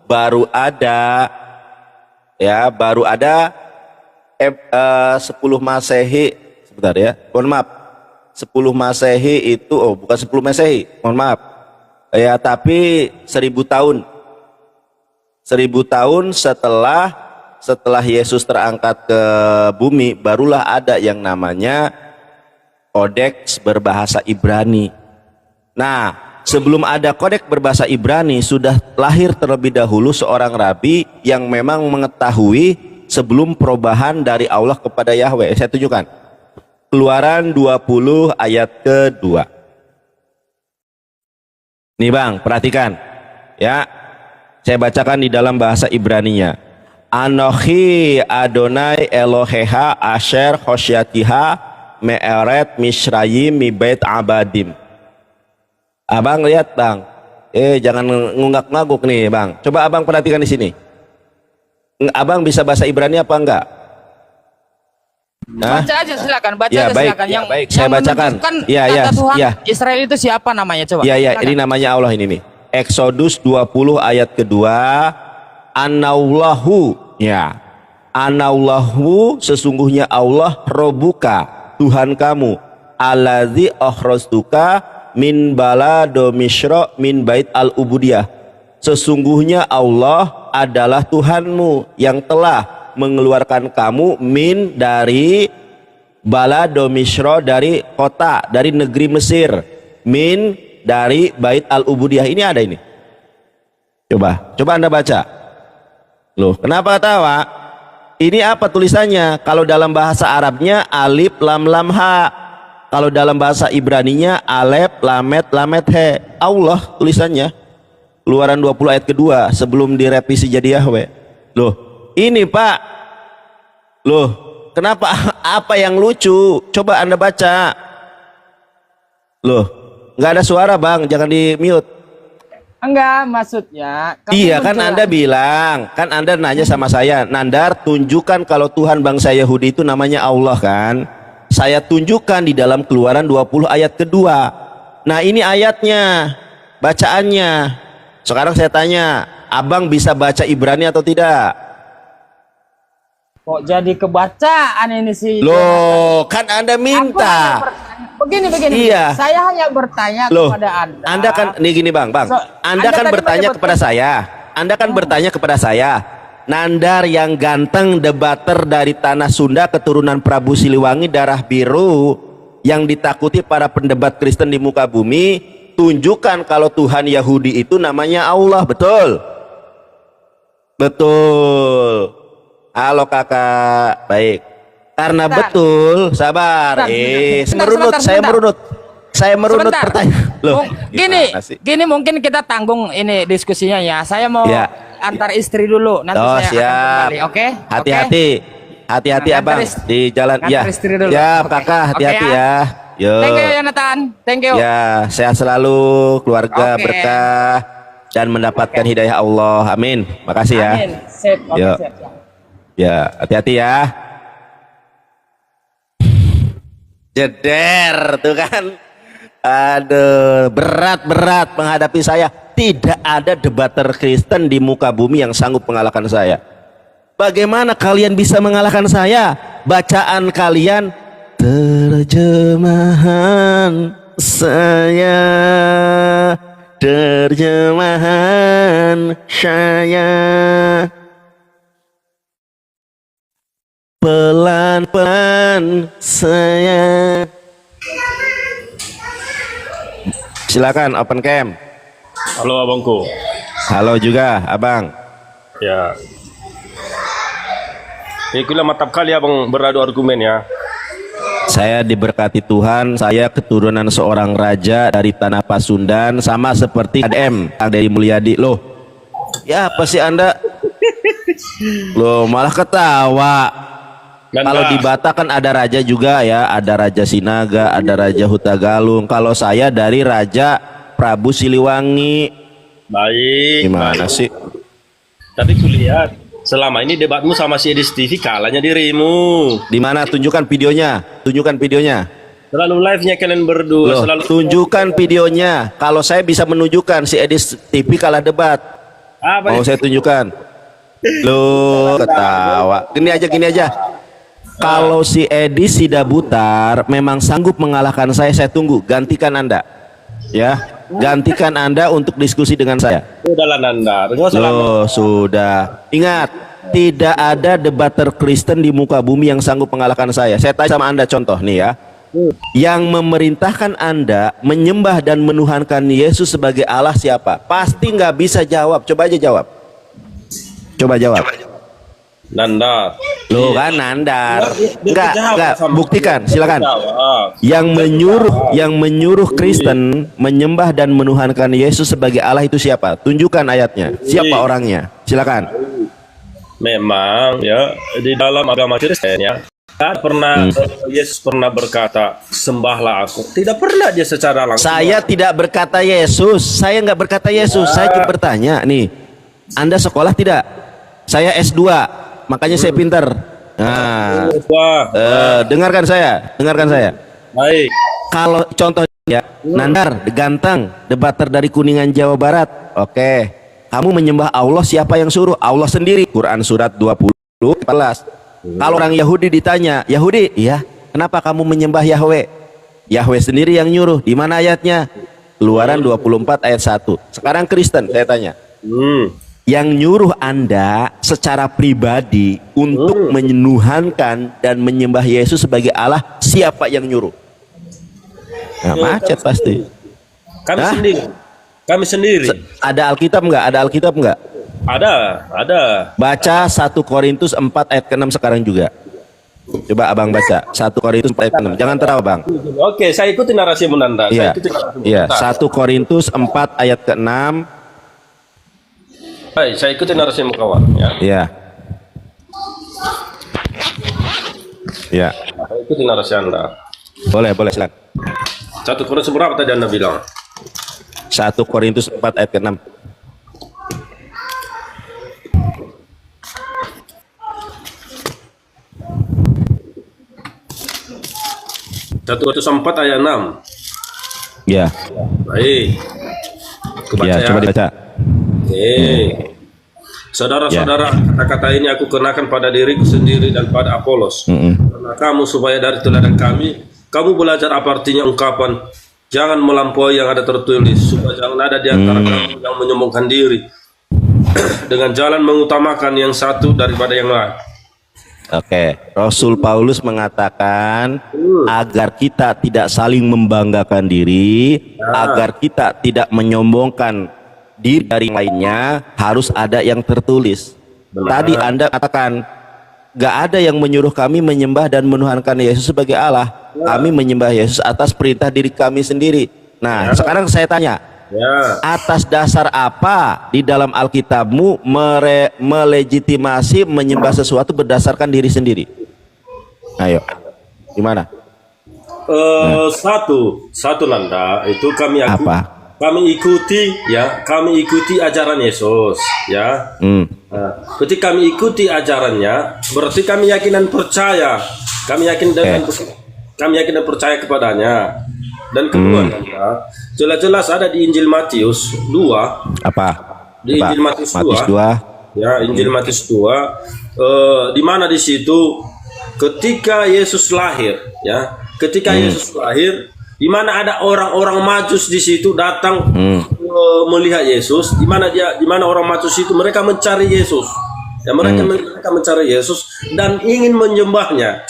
baru ada ya, baru ada 10 Masehi, sebentar ya, mohon maaf, 10 Masehi itu, oh bukan 10 Masehi, mohon maaf ya, tapi 1000 tahun, 1000 tahun setelah Yesus terangkat ke bumi, barulah ada yang namanya kodeks berbahasa Ibrani. Nah, sebelum ada kodeks berbahasa Ibrani, sudah lahir terlebih dahulu seorang rabi yang memang mengetahui sebelum perubahan dari Allah kepada Yahweh. Saya tunjukkan. Keluaran 20 ayat kedua. Nih Bang, perhatikan. Ya, saya bacakan di dalam bahasa Ibraninya. Anochi Adonai Eloheha Asher Hosyatiha Me'eret Mishrayim Mibet Abadim. Abang lihat Bang, jangan ngunggak-ngaguk nih Bang. Coba Abang perhatikan di sini. Abang bisa bahasa Ibrani apa enggak? Baca aja silakan, baca ya, aja baik, silakan. Ya, baik, saya bacakan. Kata Tuhan Israel itu siapa namanya coba? Ya, ini namanya Allah ini nih. Exodus 20 ayat kedua. Anallahu, ya. Anallahu, sesungguhnya Allah Robuka, Tuhan kamu. Alladzi akhrajtuka min balado misra min bait al-ubudiyah. Sesungguhnya Allah adalah Tuhanmu yang telah mengeluarkan kamu min dari balado misra, dari kota, dari negeri Mesir, min dari bait al-ubudiyah. Ini ada ini. Coba Anda baca. Loh, kenapa ketawa? Ini apa tulisannya? Kalau dalam bahasa Arabnya alif lam lam ha. Kalau dalam bahasa Ibraninya alef lamet lamet he. Allah tulisannya. Keluaran 20 ayat kedua sebelum direvisi jadi Yahweh. Loh, ini Pak. Loh, kenapa? Apa yang lucu? Coba Anda baca. Loh, nggak ada suara Bang, jangan di mute. Enggak, maksudnya iya kan Anda bilang, kan Anda nanya sama saya, Nandar tunjukkan kalau Tuhan bangsa Yahudi itu namanya Allah kan. Saya tunjukkan di dalam Keluaran 20 ayat kedua. Nah ini ayatnya, bacaannya. Sekarang saya tanya, Abang bisa baca Ibrani atau tidak? Kok jadi kebacaan ini sih? Loh, kan Anda minta. Begini. Iya. Saya hanya bertanya kepada Anda. Anda kan, nih gini Bang. Anda kan bertanya kepada saya. Anda kan bertanya kepada saya. Nandar yang ganteng, debater dari tanah Sunda, keturunan Prabu Siliwangi, darah biru, yang ditakuti para pendebat Kristen di muka bumi, tunjukkan kalau Tuhan Yahudi itu namanya Allah, betul? Betul. Halo kakak, baik. Karena betul, sabar. Saya merunut pertanyaan. Loh, gini mungkin kita tanggung ini diskusinya ya. Saya mau antar istri dulu, nanti saya akan kembali. Oke? Hati-hati Abang di jalan. Ya, ya kakak, hati-hati ya. Yo. Thank you Yonatan, thank you. Ya, sehat selalu, keluarga berkah dan mendapatkan hidayah Allah. Amin. Makasih ya. Amin. Sip. Siap. Ya, hati-hati ya. Jeder tuh kan. Aduh, berat menghadapi saya. Tidak ada debater Kristen di muka bumi yang sanggup mengalahkan saya. Bagaimana kalian bisa mengalahkan saya? Bacaan kalian, terjemahan saya, pelan-pelan saya. Silakan open cam. Halo abangku. Halo juga abang. Ya. Ikulah mantap kali abang beradu argumen ya. Saya diberkati Tuhan, saya keturunan seorang raja dari tanah Pasundan, sama seperti ADM dari Mulyadi. Loh, ya apa sih Anda? Loh malah ketawa. Kalau di Batak kan ada raja juga ya, ada Raja Sinaga, ada Raja Hutagalung. Kalau saya dari Raja Prabu Siliwangi. Baik. Gimana sih? Tapi kulihat selama ini debatmu sama si Edis TV kalahnya dirimu. Di mana? Tunjukkan videonya. Tunjukkan videonya. Selalu live-nya kalian berdua. Loh, selalu tunjukkan videonya. Kalau saya bisa menunjukkan si Edis TV kalah debat. Apa Mau itu? saya tunjukkan. Loh, ketawa. Gini aja. Kalau si Edi Sidabutar memang sanggup mengalahkan saya tunggu. Gantikan Anda. Ya, gantikan Anda untuk diskusi dengan saya. Udahlah Nanda. Nggak usah lama. Loh, sudah. Ingat, tidak ada debater Kristen di muka bumi yang sanggup mengalahkan saya. Saya tanya sama Anda contoh nih ya. Yang memerintahkan Anda menyembah dan menuhankan Yesus sebagai Allah siapa? Pasti nggak bisa jawab. Coba aja jawab. Coba jawab. Nanda. Loh kan nandar. Dia jawab Enggak, sama buktikan, dia. silakan. Jawab. Yang menyuruh Kristen menyembah dan menuhankan Yesus sebagai Allah itu siapa? Tunjukkan ayatnya. Siapa orangnya? Silakan. Memang ya di dalam agama Kristen ya pernah Yesus pernah berkata sembahlah aku. Tidak pernah dia secara langsung. Saya tidak berkata Yesus. Saya nggak berkata Yesus. Saya cuma bertanya nih. Anda sekolah tidak? Saya S2. Makanya saya pintar. Nah, dengarkan saya. Baik. Kalau contohnya Nandar, ganteng, debater dari Kuningan Jawa Barat. Oke. Kamu menyembah Allah, siapa yang suruh? Allah sendiri. Quran surat 20:14. Kalau orang Yahudi ditanya, Yahudi, iya, kenapa kamu menyembah Yahweh? Yahweh sendiri yang nyuruh. Di mana ayatnya? Keluaran 24 ayat 1. Sekarang Kristen, saya tanya. Yang nyuruh Anda secara pribadi untuk menuhankan dan menyembah Yesus sebagai Allah, siapa yang nyuruh? Nah, macet pasti. Kami sendiri. Ada Alkitab nggak? Ada. Baca 1 Korintus 4 ayat ke-6 sekarang juga. Coba abang baca 1 Korintus 4 ayat ke-6. Jangan terlalu bang. Oke, saya ikuti narasi Nanda. Iya. 1 Korintus 4 ayat ke-6. Baik, saya ikuti narasi kawan. Iya. Saya ikuti narasi Anda. Boleh silakan. 1 Korintus berapa tadi Anda bilang? 1 Korintus 4 ayat ke-6. Satu Korintus 4 ayat 6. Ya. Baik. Coba dibaca. Saudara-saudara, kata-kata ini aku kenakan pada diriku sendiri dan pada Apolos. Karena kamu supaya dari teladan kami, kamu belajar apa artinya ungkapan jangan melampaui yang ada tertulis, supaya jangan ada di antara kamu yang menyombongkan diri dengan jalan mengutamakan yang satu daripada yang lain. Oke, Rasul Paulus mengatakan agar kita tidak saling membanggakan diri, agar kita tidak menyombongkan diri dari lainnya, harus ada yang tertulis. Tadi Anda katakan gak ada yang menyuruh kami menyembah dan menuhankan Yesus sebagai Allah. Kami menyembah Yesus atas perintah diri kami sendiri. Nah, sekarang saya tanya, atas dasar apa di dalam Alkitabmu melegitimasi menyembah sesuatu berdasarkan diri sendiri? Ayo, gimana? Satu Nanda, itu kami Apa? kami ikuti ajaran Yesus ya. Ketika kami ikuti ajarannya, berarti kami yakin dan percaya. Kami yakin dan percaya kepadanya. Dan kedua, jelas-jelas ada di Injil Matius 2. Apa? Di Injil Matius 2. Ya, Injil Matius 2. Di mana di situ ketika Yesus lahir, ya, Yesus lahir, di mana ada orang-orang Majus di situ datang melihat Yesus, di mana orang Majus itu mereka mencari Yesus. Ya, mereka mencari Yesus dan ingin menyembahnya.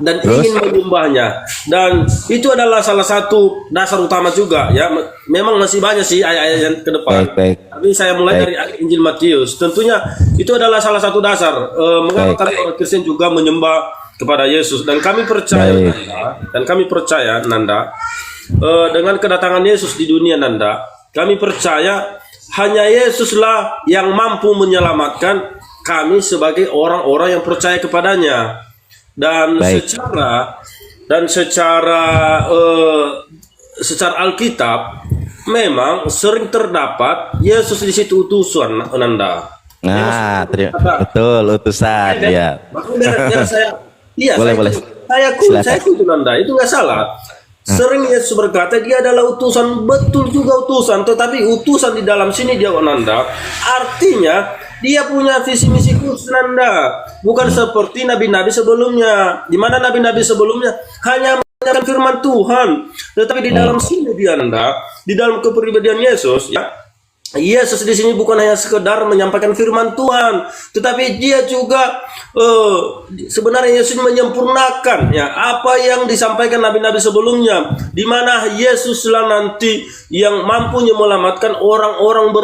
Dan ingin menyembahnya, dan itu adalah salah satu dasar utama juga ya. Memang masih banyak sih ayat-ayat yang ke depan, tapi saya mulai dari Injil Matius. Tentunya itu adalah salah satu dasar mengapa kami orang Kristen juga menyembah kepada Yesus, dan kami percaya Nanda, dengan kedatangan Yesus di dunia Nanda, kami percaya hanya Yesuslah yang mampu menyelamatkan kami sebagai orang-orang yang percaya kepadanya. Dan secara Alkitab memang sering terdapat Yesus di situ utusan Nanda. Nah, betul utusan ya. Boleh. Saya ikut Nanda, itu nggak salah. Sering Yesus berkata dia adalah utusan, betul juga utusan, tetapi utusan di dalam sini dia Nanda, artinya dia punya visi misi khusus Nanda, bukan seperti nabi-nabi sebelumnya, di mana nabi-nabi sebelumnya hanya menyampaikan firman Tuhan, tetapi di dalam sini dia Nanda, di dalam kepribadian Yesus, ya, Yesus di sini bukan hanya sekedar menyampaikan firman Tuhan, tetapi dia juga sebenarnya Yesus menyempurnakan ya apa yang disampaikan nabi-nabi sebelumnya, di mana Yesuslah nanti yang mampu menyelamatkan orang-orang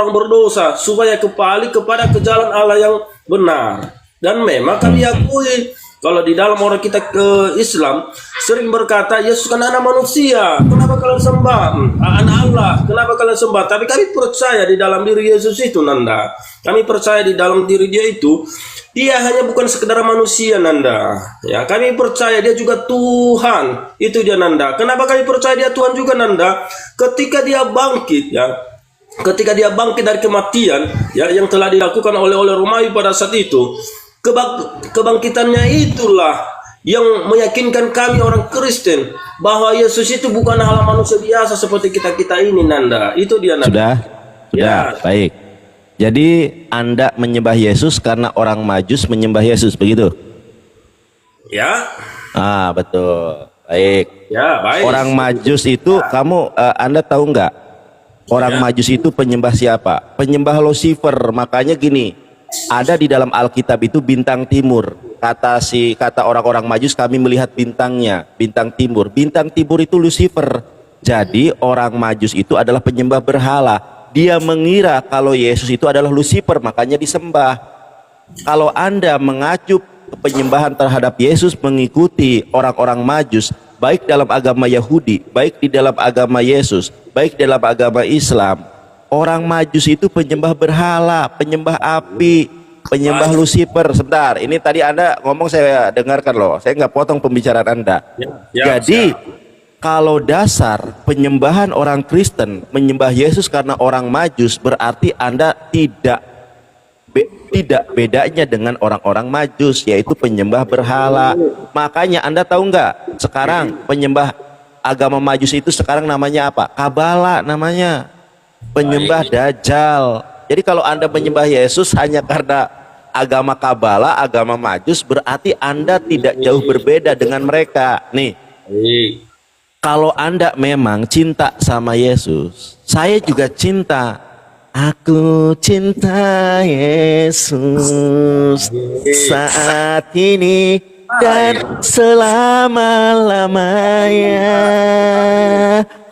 berdosa supaya kembali kepada ke jalan Allah yang benar. Dan memang kami akui kalau di dalam orang kita ke Islam sering berkata Yesus kan anak manusia, kenapa kalian sembah? Anak Allah, kenapa kalian sembah? Tapi kami percaya di dalam diri Yesus itu Nanda. Kami percaya di dalam diri dia itu dia hanya bukan sekedar manusia Nanda. Ya, kami percaya dia juga Tuhan. Itu dia Nanda. Kenapa kami percaya dia Tuhan juga Nanda? Ketika dia bangkit ya, ketika dia bangkit dari kematian ya yang telah dilakukan oleh Romawi pada saat itu, kebangkitannya itulah yang meyakinkan kami orang Kristen bahwa Yesus itu bukan hal manusia biasa seperti kita ini Nanda. Itu dia Nanda. Sudah, ya. Baik. Jadi Anda menyembah Yesus karena orang Majus menyembah Yesus, begitu? Ya. Betul. Baik. Ya, baik. Orang Majus itu kamu Anda tahu nggak? Orang Majus itu penyembah siapa? Penyembah Lucifer. Makanya gini, ada di dalam Alkitab itu bintang timur. Kata orang-orang Majus, kami melihat bintangnya, bintang timur. Bintang timur itu Lucifer. Jadi orang Majus itu adalah penyembah berhala. Dia mengira kalau Yesus itu adalah Lucifer, makanya disembah. Kalau Anda mengacu penyembahan terhadap Yesus mengikuti orang-orang Majus, baik dalam agama Yahudi, baik di dalam agama Yesus, baik dalam agama Islam, orang Majus itu penyembah berhala, penyembah api, penyembah Lucifer. Sebentar, ini tadi Anda ngomong saya dengarkan loh, saya nggak potong pembicaraan Anda. Jadi kalau dasar penyembahan orang Kristen menyembah Yesus karena orang Majus, berarti Anda tidak bedanya dengan orang-orang Majus, yaitu penyembah berhala. Makanya Anda tahu nggak, sekarang penyembah agama Majus itu sekarang namanya apa? Kabala namanya, penyembah Dajjal. Jadi kalau Anda menyembah Yesus hanya karena agama Kabala, agama Majus, berarti Anda tidak jauh berbeda dengan mereka. Nih, kalau Anda memang cinta sama Yesus, saya juga cinta. Aku cinta Yesus saat ini dan selama-lamanya.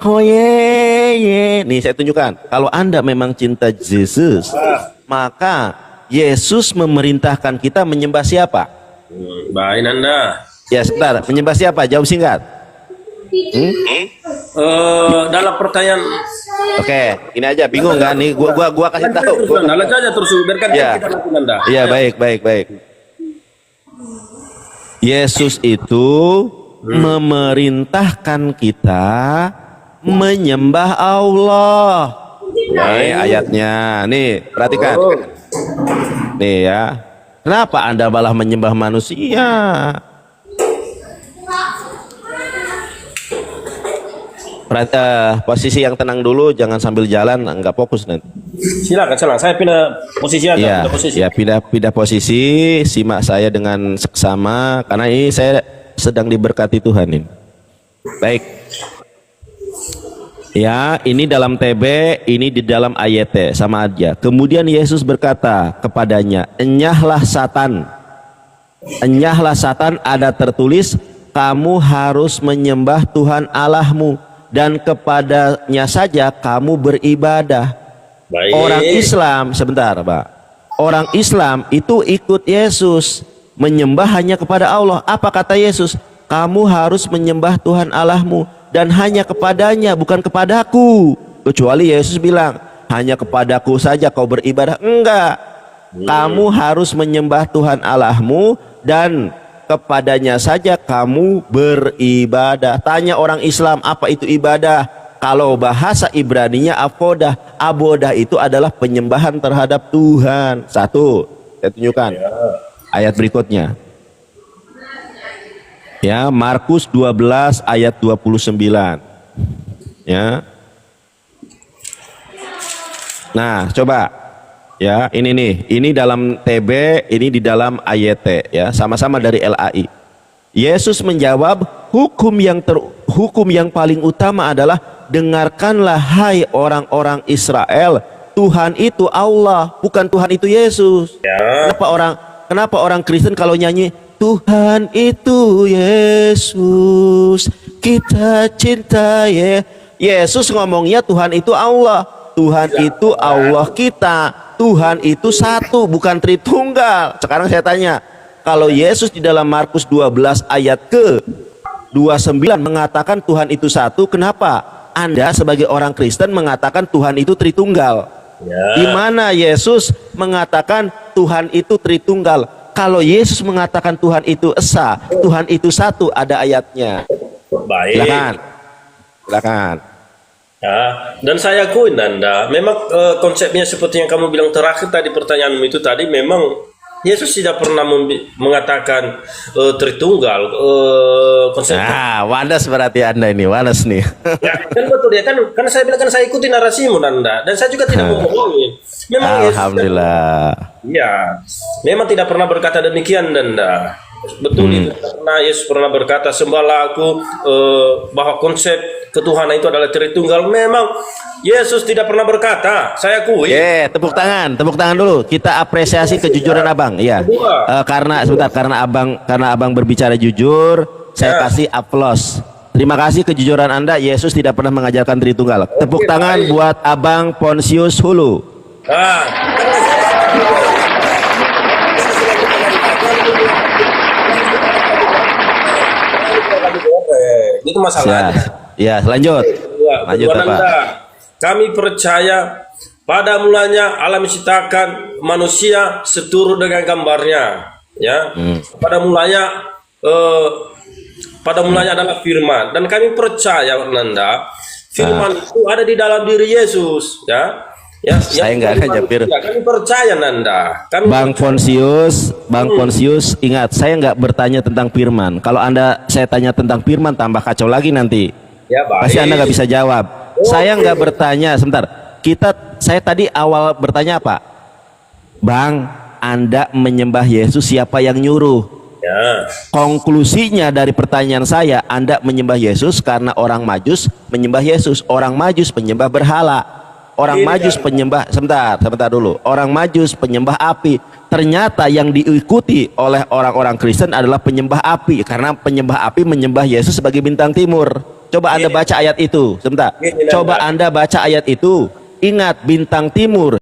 Oh yeah. Nih saya tunjukkan, kalau Anda memang cinta Yesus, maka Yesus memerintahkan kita menyembah siapa? Baik Anda. Ya sebentar, menyembah siapa? Jawab singkat. Dalam pertanyaan. Oke, ini aja bingung kan? Nih gua kasih tahu. Lanjut aja terus biarkan kita nanti Anda. Iya, baik. Yesus itu memerintahkan kita menyembah Allah. Nih ayatnya. Nih, perhatikan. Nih ya. Kenapa Anda malah menyembah manusia? Posisi yang tenang dulu, jangan sambil jalan, nggak fokus nanti. Silakan. Saya pindah posisi aja. Pindah posisi. Simak saya dengan seksama, karena ini saya sedang diberkati Tuhan ini. Baik. Ya, ini dalam TB, ini di dalam ayat sama aja. Kemudian Yesus berkata kepadanya, enyahlah Satan, ada tertulis, kamu harus menyembah Tuhan Allahmu, dan kepadanya saja kamu beribadah. Baik. Orang Islam, sebentar Pak, orang Islam itu ikut Yesus, menyembah hanya kepada Allah. Apa kata Yesus? Kamu harus menyembah Tuhan Allahmu dan hanya kepadanya, bukan kepadaku. Kecuali Yesus bilang, hanya kepadaku saja kau beribadah. Enggak, kamu harus menyembah Tuhan Allahmu dan kepadanya saja kamu beribadah. Tanya orang Islam, apa itu ibadah? Kalau bahasa Ibraninya abodah. Abodah itu adalah penyembahan terhadap Tuhan. Satu, saya tunjukkan ayat berikutnya. Ya, Markus 12 ayat 29. Ya. Nah, coba. Ya, ini nih. Ini dalam TB, ini di dalam AYT ya, sama-sama dari LAI. Yesus menjawab, hukum yang paling utama adalah dengarkanlah hai orang-orang Israel, Tuhan itu Allah, bukan Tuhan itu Yesus. Ya. Kenapa orang Kristen kalau nyanyi Tuhan itu Yesus, kita cinta ya. Yesus ngomongnya Tuhan itu Allah. Tuhan itu Allah kita. Tuhan itu satu, bukan Tritunggal. Sekarang saya tanya, kalau Yesus di dalam Markus 12 ayat ke 29 mengatakan Tuhan itu satu, kenapa Anda sebagai orang Kristen mengatakan Tuhan itu Tritunggal? Ya. Di mana Yesus mengatakan Tuhan itu Tritunggal? Kalau Yesus mengatakan Tuhan itu esa, Tuhan itu satu, ada ayatnya. Baik. Silakan. Ya, dan saya akui Nanda, memang konsepnya seperti yang kamu bilang terakhir tadi, pertanyaanmu itu tadi, memang Yesus tidak pernah mengatakan Tritunggal konsepnya. Nah, wadas berarti Anda ini, wadas nih. Ya, kan betul ya, kan saya bilang kan saya ikuti narasimu Nanda, dan saya juga tidak bohongin. Memang Alhamdulillah. Ya, memang tidak pernah berkata demikian Nanda. Betul itu, karena Yesus pernah berkata sembahlah aku, bahwa konsep ketuhanan itu adalah Tritunggal. Memang Yesus tidak pernah berkata, saya akui. Tepuk tangan dulu. Kita apresiasi kejujuran Abang. Iya. Karena Abang berbicara jujur, saya kasih aplaus. Terima kasih kejujuran Anda. Yesus tidak pernah mengajarkan Tritunggal. Tepuk tangan buat Abang Pontius Hulu. Itu masalahnya. Ya, lanjut. Lanjut Bapak. Kami percaya pada mulanya Allah menciptakan manusia seturut dengan gambarnya. Ya. Pada mulanya adalah firman, dan kami percaya Nanda, firman itu ada di dalam diri Yesus. Ya. Ya, saya nggak akan japir. Kami percaya Nanda. Bang Pontius, ingat saya nggak bertanya tentang firman. Kalau saya tanya tentang firman tambah kacau lagi nanti. Ya, baik. Pasti Anda nggak bisa jawab. Saya nggak bertanya. Sebentar. Saya tadi awal bertanya apa? Bang, Anda menyembah Yesus, siapa yang nyuruh? Ya. Konklusinya dari pertanyaan saya, Anda menyembah Yesus karena orang Majus menyembah Yesus. Orang Majus penyembah berhala. Orang Majus penyembah, sebentar dulu. Orang Majus penyembah api. Ternyata yang diikuti oleh orang-orang Kristen adalah penyembah api, karena penyembah api menyembah Yesus sebagai bintang timur. Coba Anda baca ayat itu. Sebentar. Coba Anda baca ayat itu. Ingat, bintang timur